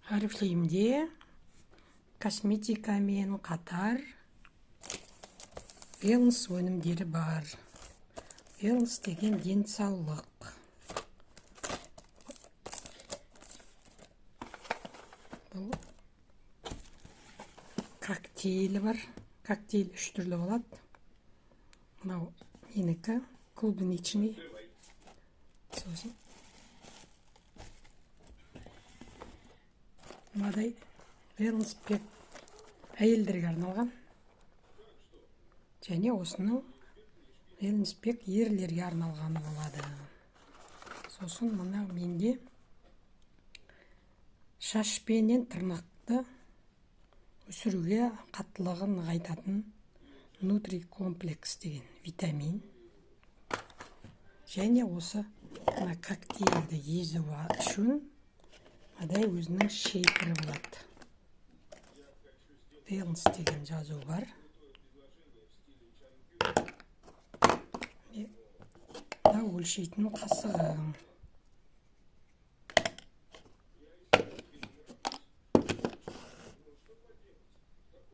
Oriflame косметикамен қатар wellness өнімдері бар. Wellness деген денсаулық. Бұл коктейлі бар. Коктейль 3 түрлі болады. Мынау менікі клубничный. Сосын мынадай wellness пек әйелдерге арналған. Және осының wellness пек ерлерге арналғаны болады. Сосын мына менде шаш пенен тырнақты өсіруге қаттылығын нығайтатын нутри комплекс деген витамин. Және осы коктейльді езу үшін мынадай өзінің шейкері болады. Wellness деген жазу бар. Мына өлшейтін қасығы.